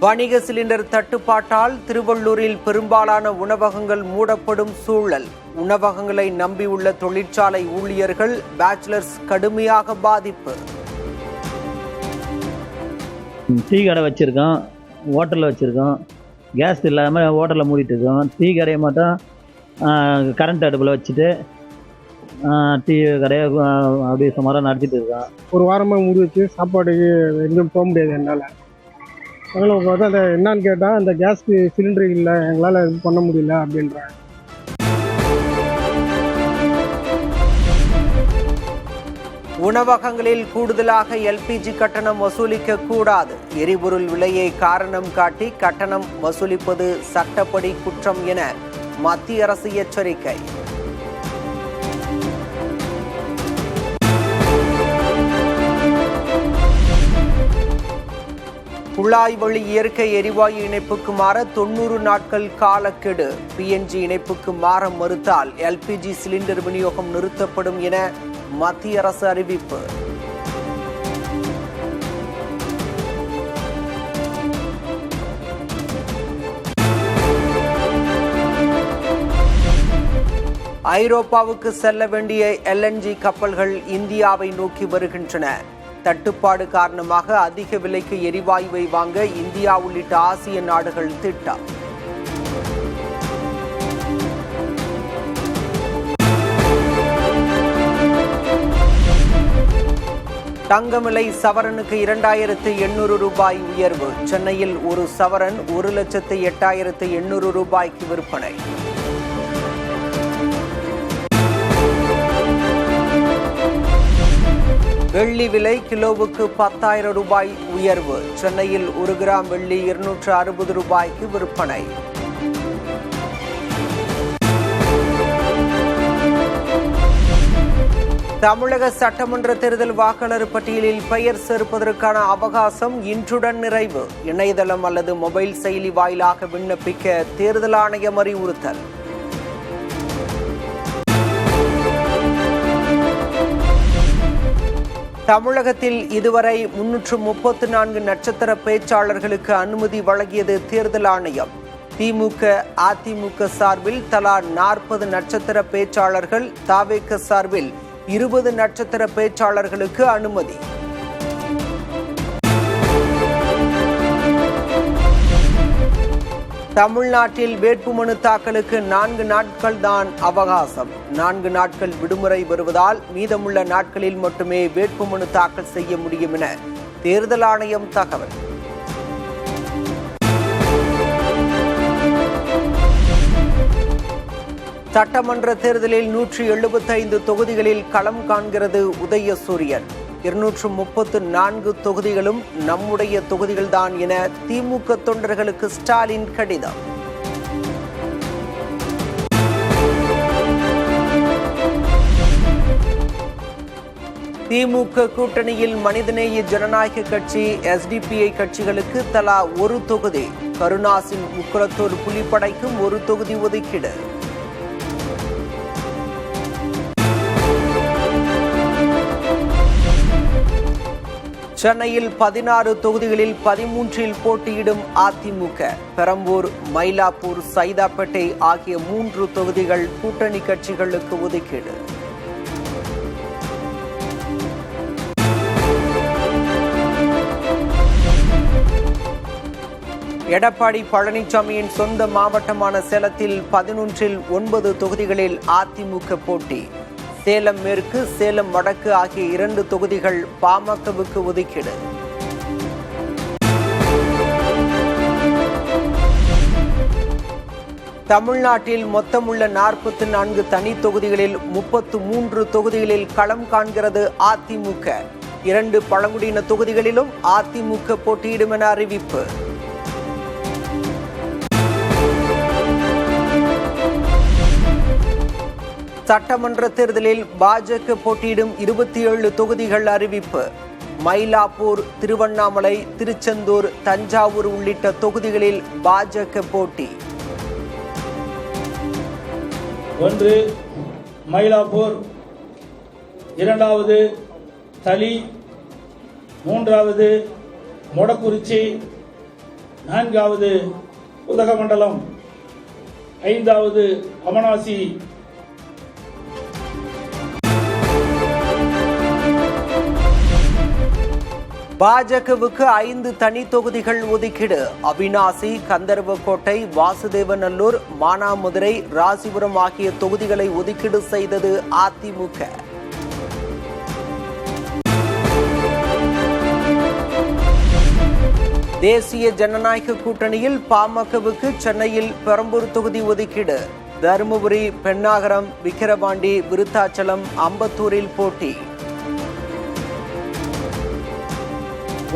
வணிக சிலிண்டர் தட்டுப்பாட்டால் திருவள்ளூரில் பெரும்பாலான உணவகங்கள் மூடப்படும் சூழல். உணவகங்களை நம்பியுள்ள தொழிற்சாலை ஊழியர்கள், பேச்சுலர்ஸ் கடுமையாக பாதிப்பு. டீ கடை வச்சுருக்கோம், ஹோட்டலில் வச்சுருக்கோம், கேஸ் இல்லாமல் ஹோட்டலில் மூடிட்டு இருக்கோம். டீ கடையை மட்டும் கரண்ட் அடுப்பில் வச்சுட்டு டீ கடையை அப்படியே சுமாராக நடத்திட்டு இருக்கோம். ஒரு வாரமாக மூடி வச்சு சாப்பாடுக்கு எங்கேயும் போக முடியாது என்னால். அதனால் பார்த்தா அந்த என்னான்னு கேட்டால் அந்த கேஸ்க்கு சிலிண்டர் இல்லை, எங்களால் இது பண்ண முடியல அப்படின்றாங்க. உணவகங்களில் கூடுதலாக எல்பிஜி கட்டணம் வசூலிக்க கூடாது. எரிபொருள் விலையை காரணம் காட்டி கட்டணம் வசூலிப்பது சட்டப்படி குற்றம் என மத்திய அரசு எச்சரிக்கை. குழாய் வழி இயற்கை எரிவாயு இணைப்புக்கு மாற 90 நாட்கள் காலக்கெடு. பிஎன்ஜி இணைப்புக்கு மாற மறுத்தால் எல்பிஜி சிலிண்டர் விநியோகம் நிறுத்தப்படும் என மத்திய அரசு அறிவிப்பு. ஐரோப்பாவுக்கு செல்ல வேண்டிய LNG கப்பல்கள் இந்தியாவை நோக்கி வருகின்றன. தட்டுப்பாடு காரணமாக அதிக விலைக்கு எரிவாயுவை வாங்க இந்தியா உள்ளிட்ட ஆசிய நாடுகள் திட்டம். தங்கம் விலை சவரனுக்கு 2800 ரூபாய் உயர்வு. சென்னையில் ஒரு சவரன் 1,08,800 ரூபாய்க்கு விற்பனை. வெள்ளி விலை கிலோவுக்கு 10,000 ரூபாய் உயர்வு. சென்னையில் 1 கிராம் வெள்ளி 260 ரூபாய்க்கு விற்பனை. தமிழக சட்டமன்ற தேர்தல் வாக்காளர் பட்டியலில் பெயர் சேர்ப்பதற்கான அவகாசம் இன்றுடன் நிறைவு. இணையதளம் அல்லது மொபைல் செயலி வாயிலாக விண்ணப்பிக்க தேர்தல் ஆணையம் அறிவுறுத்தல். தமிழகத்தில் இதுவரை 334 நட்சத்திர பேச்சாளர்களுக்கு அனுமதி வழங்கியது தேர்தல் ஆணையம். திமுக, அதிமுக சார்பில் தலா 40 நட்சத்திர பேச்சாளர்கள், தவேக சார்பில் 20 நட்சத்திர பேச்சாளர்களுக்கு அனுமதி. தமிழ்நாட்டில் வேட்புமனு தாக்கலுக்கு 4 நாட்கள் தான் அவகாசம். 4 நாட்கள் விடுமுறை வருவதால் மீதமுள்ள நாட்களில் மட்டுமே வேட்புமனு தாக்கல் செய்ய முடியும் என தேர்தல் ஆணையம் தகவல். சட்டமன்ற தேர்தலில் 175 தொகுதிகளில் களம் காண்கிறது உதயசூரியன். 234 தொகுதிகளும் நம்முடைய தொகுதிகள்தான் என திமுக தொண்டர்களுக்கு ஸ்டாலின் கடிதம். திமுக கூட்டணியில் மனிதநேய ஜனநாயக கட்சி, SDPI கட்சிகளுக்கு தலா 1 தொகுதி. கருணாசின் முக்குளத்தூர் புலிப்படைக்கும் 1 தொகுதி ஒதுக்கீடு. சென்னையில் 16 தொகுதிகளில் 13இல் போட்டியிடும் அதிமுக. பெரம்பூர், மயிலாப்பூர், சைதாப்பேட்டை ஆகிய 3 தொகுதிகள் கூட்டணி கட்சிகளுக்கு ஒதுக்கீடு. எடப்பாடி பழனிசாமியின் சொந்த மாவட்டமான சேலத்தில் 11இல் 9 தொகுதிகளில் அதிமுக போட்டி. சேலம் மேற்கு, சேலம் வடக்கு ஆகிய 2 தொகுதிகள் பாமகவுக்கு ஒதுக்கீடு. தமிழ்நாட்டில் மொத்தமுள்ள 44 தனி தொகுதிகளில் 33 தொகுதிகளில் களம் காண்கிறது அதிமுக. 2 பழங்குடியின தொகுதிகளிலும் அதிமுக போட்டியிடும் என அறிவிப்பு. சட்டமன்ற தேர்தலில் பாஜக போட்டியிடும் 27 தொகுதிகள் அறிவிப்பு. மயிலாப்பூர், திருவண்ணாமலை, திருச்செந்தூர், தஞ்சாவூர் உள்ளிட்ட தொகுதிகளில் பாஜக போட்டி. 1 மயிலாப்பூர், 2வது தளி, 3வது மொடக்குறிச்சி, 4வது உதகமண்டலம், 5வது அமனாசி. பாஜகவுக்கு 5 தனி தொகுதிகள் ஒதுக்கீடு. அவிநாசி, கந்தர்வக்கோட்டை, வாசுதேவநல்லூர், மானாமதுரை, ராசிபுரம் ஆகிய தொகுதிகளை ஒதுக்கீடு செய்தது அதிமுக. தேசிய ஜனநாயக கூட்டணியில் பாமகவுக்கு சென்னையில் பெரம்பூர் தொகுதி ஒதுக்கீடு. தருமபுரி, பெண்ணாகரம், விக்கிரவாண்டி, விருத்தாச்சலம், அம்பத்தூரில் போட்டி.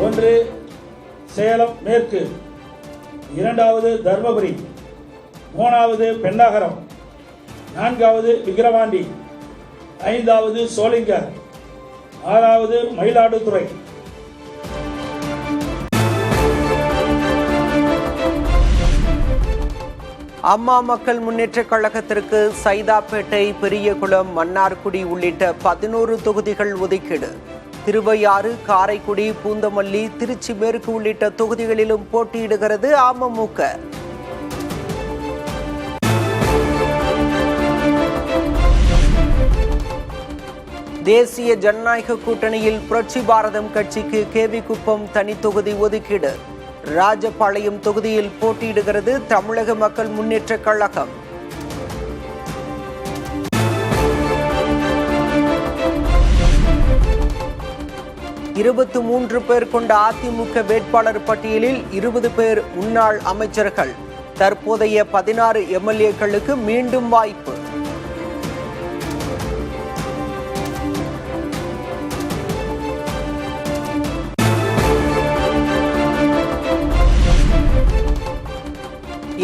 1 சேலம் மேற்கு, 2வது தர்மபுரி, 3வது பெண்ணாகரம், 4வது விக்கிரவாண்டி, 5வது சோளிங்கர், 6வது மயிலாடுதுறை. அம்மா மக்கள் முன்னேற்ற கழகத்திற்கு சைதாப்பேட்டை, பெரியகுளம், மன்னார்குடி உள்ளிட்ட 11 தொகுதிகள் ஒதுக்கீடு. திருவையாறு, காரைக்குடி, பூந்தமல்லி, திருச்சி மேற்கு உள்ளிட்ட தொகுதிகளிலும் போட்டியிடுகிறது அமமுக. தேசிய ஜனநாயக கூட்டணியில் புரட்சி பாரதம் கட்சிக்கு கேவிக்குப்பம் தனி தொகுதி ஒதுக்கீடு. ராஜபாளையம் தொகுதியில் போட்டியிடுகிறது தமிழக மக்கள் முன்னேற்ற கழகம். இருபத்து 3 பேர் கொண்ட அதிமுக வேட்பாளர் பட்டியலில் 20 பேர் முன்னாள் அமைச்சர்கள். தற்போதைய 16 எம்எல்ஏக்களுக்கு மீண்டும் வாய்ப்பு.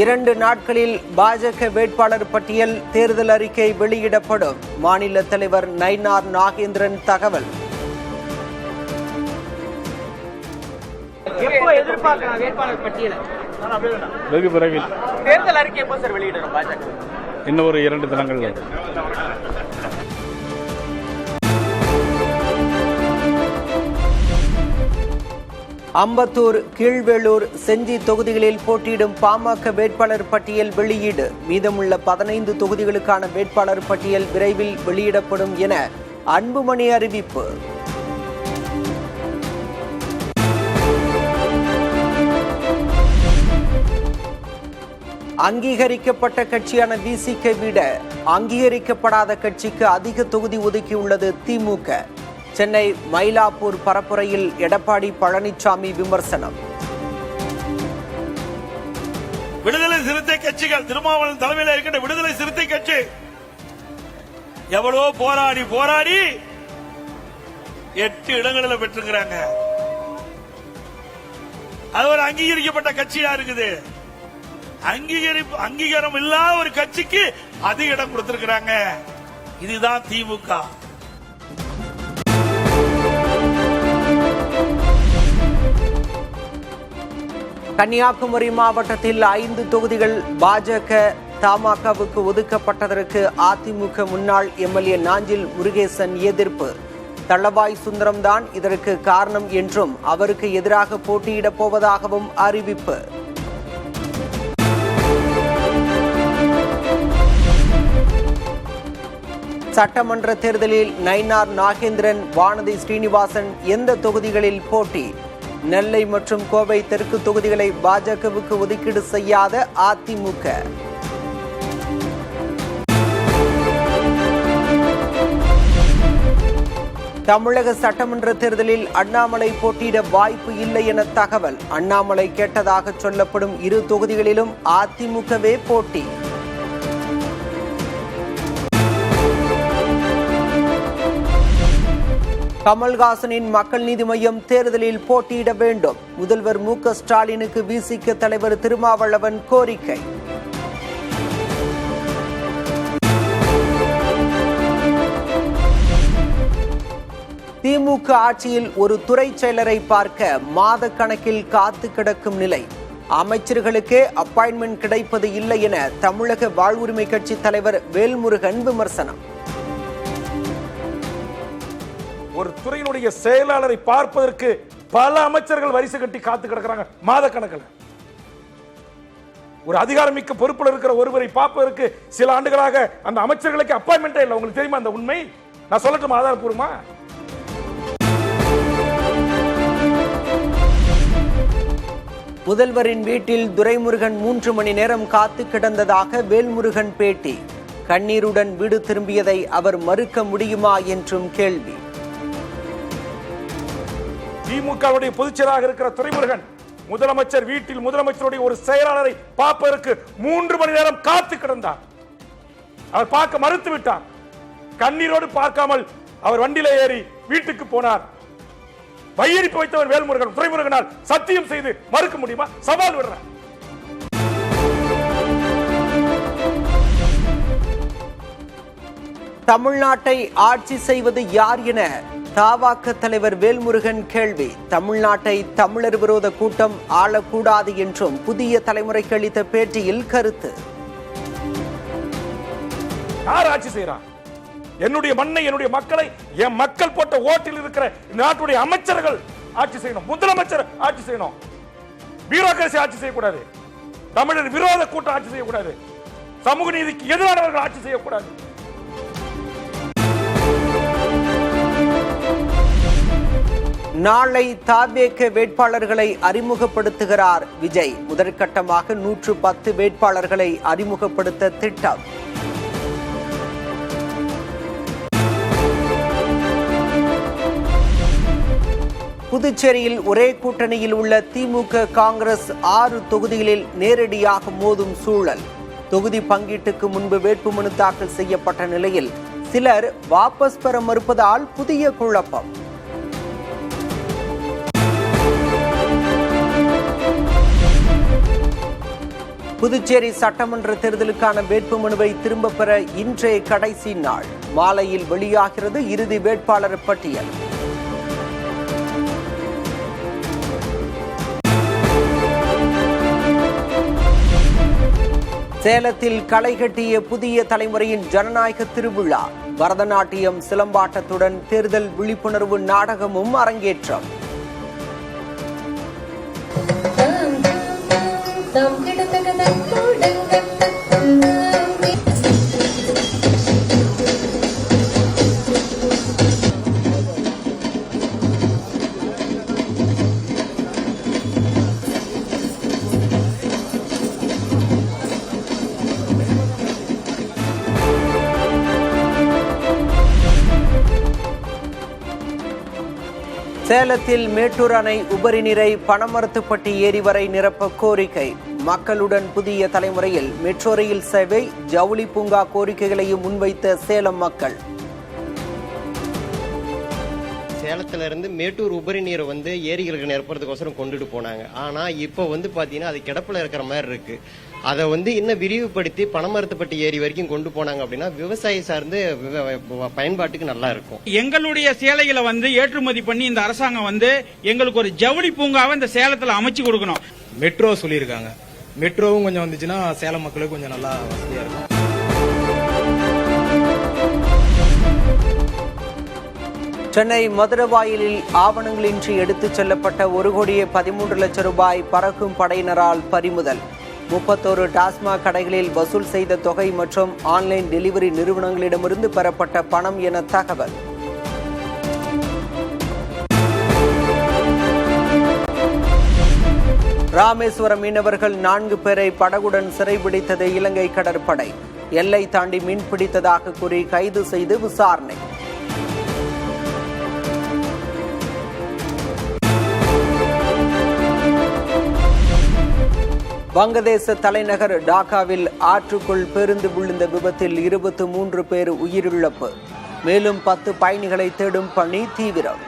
இரண்டு நாட்களில் பாஜக வேட்பாளர் பட்டியல், தேர்தல் அறிக்கை வெளியிடப்படும். மாநில தலைவர் நயினார் நாகேந்திரன் தகவல். எப்போ எதிர்பார்க்கலாம் வேட்பாளர் பட்டியலை? வெகு விரைவில். தேர்தல் அறிக்கை எப்போ சார் வெளியிடணும் பாஜக? இன்னும் ஒரு 2 தினங்கள். அம்பத்தூர், கீழ்வேளூர், செஞ்சி தொகுதிகளில் போட்டியிடும் பாமக வேட்பாளர் பட்டியல் வெளியீடு. மீதமுள்ள 15 தொகுதிகளுக்கான வேட்பாளர் பட்டியல் விரைவில் வெளியிடப்படும் என அன்புமணி அறிவிப்பு. அங்கீகரிக்கப்பட்ட கட்சியான விசிக விட அங்கீகரிக்கப்படாத கட்சிக்கு அதிக தொகுதி ஒதுக்கியுள்ளது திமுக. சென்னை மயிலாப்பூர் பரப்புரையில் எடப்பாடி பழனிசாமி விமர்சனம். விடுதலை சிறுத்தை கட்சிகள், திருமாவளவன் தலைமையில் இருக்கின்ற விடுதலை சிறுத்தை கட்சி எவ்வளவோ போராடி 8 இடங்களில் பெற்றிருக்கிறாங்க. அது ஒரு அங்கீகரிக்கப்பட்ட கட்சியா இருக்குது. அங்கீகாரம் இல்லாத ஒரு கட்சிக்கு அதிக இடம் கொடுத்திருக்கிறாங்க. இதுதான் திமுக. கன்னியாகுமரி மாவட்டத்தில் 5 தொகுதிகள் பாஜக தமாகவுக்கு ஒதுக்கப்பட்டதற்கு அதிமுக முன்னாள் எம்எல்ஏ நாஞ்சில் முருகேசன் எதிர்ப்பு. தளவாய் சுந்தரம் தான் இதற்கு காரணம் என்றும் அவருக்கு எதிராக போட்டியிடப் போவதாகவும் அறிவிப்பு. சட்டமன்ற தேர்தலில் நயினார் நாகேந்திரன், வானதி ஸ்ரீனிவாசன் எந்த தொகுதிகளில் போட்டி? நெல்லை மற்றும் கோவை தெற்கு தொகுதிகளை பாஜகவுக்கு ஒதுக்கீடு செய்யாத அதிமுக. தமிழக சட்டமன்ற தேர்தலில் அண்ணாமலை போட்டியிட வாய்ப்பு இல்லை என தகவல். அண்ணாமலை கேட்டதாக சொல்லப்படும் 2 தொகுதிகளிலும் அதிமுகவே போட்டி. கமல்ஹாசனின் மக்கள் நீதி மய்யம் தேர்தலில் போட்டியிட வேண்டும். முதல்வர் மு.க. ஸ்டாலினுக்கு விசிக தலைவர் திருமாவளவன் கோரிக்கை. திமுக ஆட்சியில் ஒரு துறை செயலரை பார்க்க மாத கணக்கில் காத்து கிடக்கும் நிலை. அமைச்சர்களுக்கே அப்பாயின்மெண்ட் கிடைப்பது இல்லை என தமிழக வாழ்வுரிமை கட்சி தலைவர் வேல்முருகன் விமர்சனம். ஒரு துறையினுடைய செயலாளரை பார்ப்பதற்கு பல அமைச்சர்கள் வரிசை கட்டி காத்து கிடக்கிறாங்க மாத கணக்கில். ஒரு அதிகாரமிக்க பொறுப்பில் இருக்கிற ஒருவரை பார்ப்பதற்கு சில ஆண்டுகளாக அந்த அமைச்சர்களுக்கு அப்பாயின்மெண்டே இல்லை. உங்களுக்கு தெரியுமா அந்த உண்மை? நான் சொல்லட்டுமா ஆதாரப்பூர்வமா? முதல்வரின் வீட்டில் துரைமுருகன் 3 மணி நேரம் காத்து கிடந்ததாக வேல்முருகன் பேட்டி. கண்ணீருடன் வீடு திரும்பியதை அவர் மறுக்க முடியுமா என்றும் கேள்வி. திமுகவுடைய பொதுச்செயலாளராக இருக்கிற துரைமுருகன் முதலமைச்சர் வீட்டில் முதலமைச்சருடைய ஒரு செயலாளரை பார்ப்பதற்கு 3 மணி நேரம் காத்து கிடந்தார். அவர் பார்க்க மறுத்து விட்டார். கண்ணீரோடு பார்க்காமல் அவர் வண்டியில ஏறி வீட்டுக்கு போனார். வையரிப்பு வைத்தவர் வேல்முருகன். துரைமுருகனால் சத்தியம் செய்து மறுக்க முடியுமா? சவால் விடுறேன். தமிழ்நாட்டை ஆட்சி செய்வது யார் என தவாக தலைவர் வேல்முருகன் கேள்வி. தமிழ்நாட்டை தமிழர் விரோத கூட்டம் ஆளக்கூடாது என்றும் புதிய தலைமுறைக்கு அளித்த பேட்டியில் கருத்து. யார் ஆட்சி செய்யறான்? என்னுடைய மண்ணை, என்னுடைய மக்களை, என் மக்கள் போட்ட ஓட்டில் இருக்கிற நாட்டுடைய அமைச்சர்கள் ஆட்சி செய்யணும். முதலமைச்சர் ஆட்சி செய்யணும். பியூரோகிரசி ஆட்சி செய்யக்கூடாது. தமிழர் விரோத கூட்டம் ஆட்சி செய்யக்கூடாது. சமூக நீதிக்கு எதிரானவர்கள் ஆட்சி செய்யக்கூடாது. நாளை தவேக வேட்பாளர்களை அறிமுகப்படுத்துகிறார் விஜய். முதற்கட்டமாக 110 வேட்பாளர்களை அறிமுகப்படுத்த திட்டம். புதுச்சேரியில் ஒரே கூட்டணியில் உள்ள திமுக காங்கிரஸ் 6 தொகுதிகளில் நேரடியாக மோதும் சூழல். தொகுதி பங்கீட்டுக்கு முன்பு வேட்புமனு தாக்கல் செய்யப்பட்ட நிலையில் சிலர் வாபஸ் பெற மறுப்பதால் புதிய குழப்பம். புதுச்சேரி சட்டமன்ற தேர்தலுக்கான வேட்புமனுவை திரும்ப பெற இன்றைய கடைசி நாள். மாலையில் வெளியாகிறது இறுதி வேட்பாளர் பட்டியல். சேலத்தில் களை கட்டிய புதிய தலைமுறையின் ஜனநாயக திருவிழா. பரதநாட்டியம், சிலம்பாட்டத்துடன் தேர்தல் விழிப்புணர்வு நாடகமும் அரங்கேற்றம். சேலத்தில் மேட்டூர் அணை உபரி நீரை பனமரத்துப்பட்டி ஏரி வரை நிரப்ப கோரிக்கை. மக்களுடன் புதிய தலைமுறையில் மெட்ரோ ரயில் சேவை, ஜவுளி பூங்கா கோரிக்கைகளையும் முன்வைத்த சேலம் மக்கள். சேலத்துல இருந்து மேட்டூர் உபரி நீரை ஏரிகளுக்கு நிரப்புறதுக்கோசரம் கொண்டுட்டு போனாங்க. ஆனா இப்ப பாத்தீங்கன்னா அது கிடப்புல இருக்கிற மாதிரி இருக்கு. அதை இன்னும் விரிவுபடுத்தி பனமரத்துப்பட்டி ஏரி வரைக்கும் கொண்டு போனாங்க அப்படின்னா விவசாயி சார்ந்து பயன்பாட்டுக்கு நல்லா இருக்கும். எங்களுடைய சேலைகளை ஏற்றுமதி பண்ணி இந்த அரசாங்கம் எங்களுக்கு ஒரு ஜவுளி பூங்காவை இந்த சேலத்துல அமைச்சு கொடுக்கணும். மெட்ரோ சொல்லியிருக்காங்க. மெட்ரோவும் கொஞ்சம் வந்துச்சுன்னா சேலம் மக்களுக்கு கொஞ்சம் நல்லா வசதியா இருக்கும். சென்னை மதுரவாயலில் ஆவணங்களின்றி எடுத்துச் செல்லப்பட்ட 1,13,00,000 ரூபாய் பறக்கும் படையினரால் பறிமுதல். 31 டாஸ்மாக் கடைகளில் வசூல் செய்த தொகை மற்றும் ஆன்லைன் டெலிவரி நிறுவனங்களிடமிருந்து பெறப்பட்ட பணம் என தகவல். ராமேஸ்வரம் மீனவர்கள் 4 பேரை படகுடன் சிறைபிடித்தது இலங்கை கடற்படை. எல்லை தாண்டி மீன் பிடித்ததாக கூறி கைது செய்து விசாரணை. வங்கதேச தலைநகர் டாக்காவில் ஆற்றுக்குள் பேருந்து விழுந்த விபத்தில் 23 பேர் உயிரிழப்பு. மேலும் 10 பயணிகளை தேடும் பணி தீவிரம்.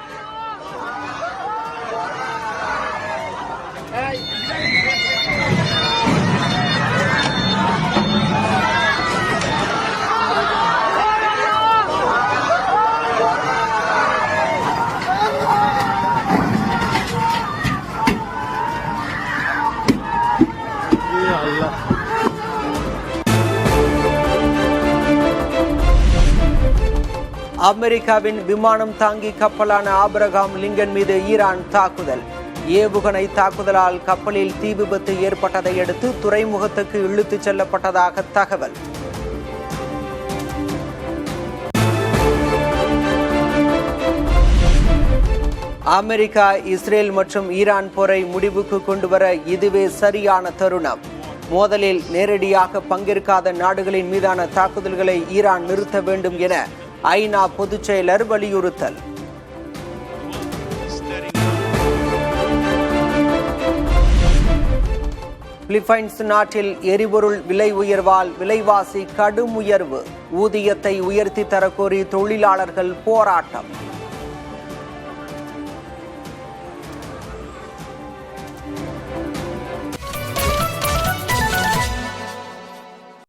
அமெரிக்காவின் விமானம் தாங்கி கப்பலான ஆபிரகாம் லிங்கன் மீது ஈரான் தாக்குதல். ஏவுகணை தாக்குதலால் கப்பலில் தீ விபத்து ஏற்பட்டதை அடுத்து துறைமுகத்துக்கு இழுத்துச் செல்லப்பட்டதாக தகவல். அமெரிக்கா, இஸ்ரேல் மற்றும் ஈரான் போரை முடிவுக்கு கொண்டுவர இதுவே சரியான தருணம். மோதலில் நேரடியாக பங்கேற்காத நாடுகளின் மீதான தாக்குதல்களை ஈரான் நிறுத்த வேண்டும் என ஐநா பொதுச் செயலர் வலியுறுத்தல். பிலிப்பைன்ஸ் நாட்டில் எரிபொருள் விலை உயர்வால் விலைவாசி கடும் உயர்வு. ஊதியத்தை உயர்த்தி தரக்கோரி தொழிலாளர்கள் போராட்டம்.